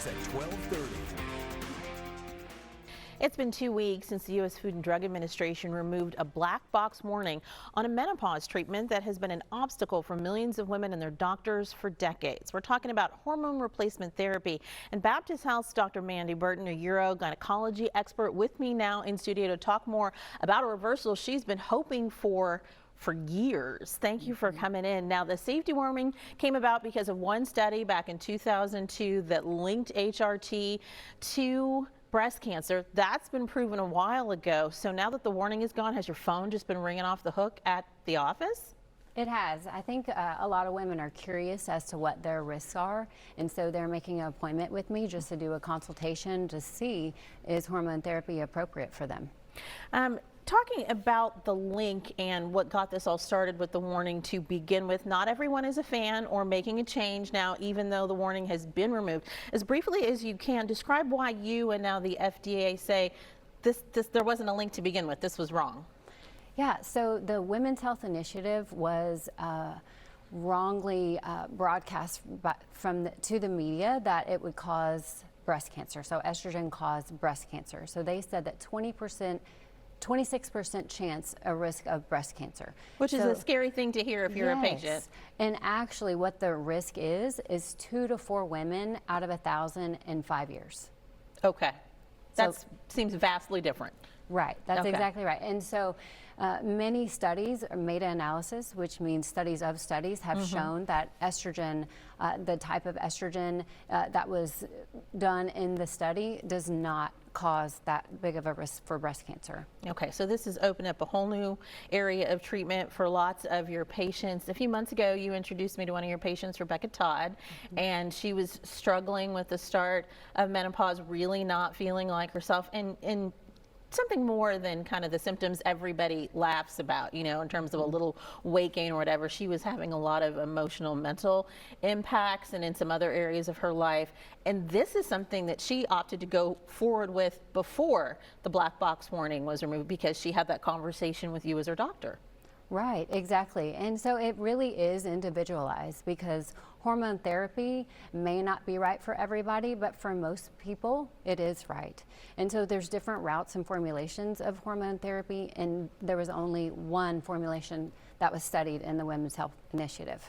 at 12:30. It's been 2 weeks since the U.S. Food and Drug Administration removed a black box warning on a menopause treatment that has been an obstacle for millions of women and their doctors for decades. We're talking about hormone replacement therapy. And Baptist Health's Dr. Mandy Burton, a urogynecology expert, with me now in studio to talk more about a reversal she's been hoping for years. Thank you for coming in. Now, the safety warning came about because of one study back in 2002 that linked HRT to breast cancer. That's been proven a while ago. So now that the warning is gone, has your phone just been ringing off the hook at the office? It has. I think a lot of women are curious as to what their risks are, and so they're making an appointment with me just to do a consultation to see is hormone therapy appropriate for them. Talking about the link and what got this all started with the warning to begin with, not everyone is a fan or making a change now, even though the warning has been removed. As briefly as you can, describe why you and now the FDA say there wasn't a link to begin with. This was wrong. Yeah, so the Women's Health Initiative was wrongly broadcast to the media that it would cause breast cancer. So estrogen caused breast cancer. So they said that 26% chance a risk of breast cancer. Which is a scary thing to hear if you're a patient. And actually what the risk is 2 to 4 women out of 1,000 in 5 years. Okay. That seems vastly different. Right, that's exactly right. And so many studies, meta-analysis, which means studies of studies, have shown that estrogen, the type of estrogen that was done in the study does not cause that big of a risk for breast cancer. Okay, so this has opened up a whole new area of treatment for lots of your patients. A few months ago, you introduced me to one of your patients, Rebecca Todd, and she was struggling with the start of menopause, really not feeling like herself, and something more than kind of the symptoms everybody laughs about, you know, in terms of a little weight gain or whatever. She was having a lot of emotional, mental impacts and in some other areas of her life. And this is something that she opted to go forward with before the black box warning was removed, because she had that conversation with you as her doctor. Right, exactly. And so it really is individualized, because hormone therapy may not be right for everybody, but for most people it is right. And so there's different routes and formulations of hormone therapy, and there was only one formulation that was studied in the Women's Health Initiative.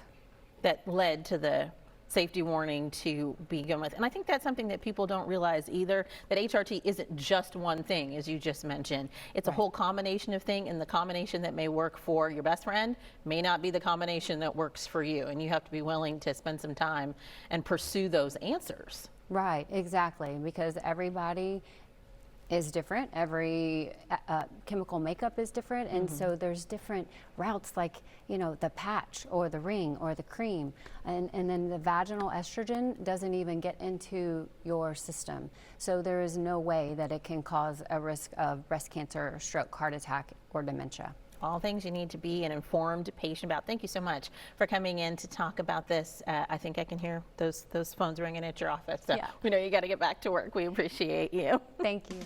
That led to the safety warning to begin with. And I think that's something that people don't realize either, that HRT isn't just one thing, as you just mentioned. It's a whole combination of things, and the combination that may work for your best friend may not be the combination that works for you. And you have to be willing to spend some time and pursue those answers. Right, exactly, because everybody is different. Every chemical makeup is different, and so there's different routes, like, you know, the patch or the ring or the cream, and then the vaginal estrogen doesn't even get into your system, so there is no way that it can cause a risk of breast cancer or stroke, heart attack, or dementia. All things you need to be an informed patient about. Thank you so much for coming in to talk about this. I think I can hear those phones ringing at your office. So we know you got to get back to work. We appreciate you. Thank you.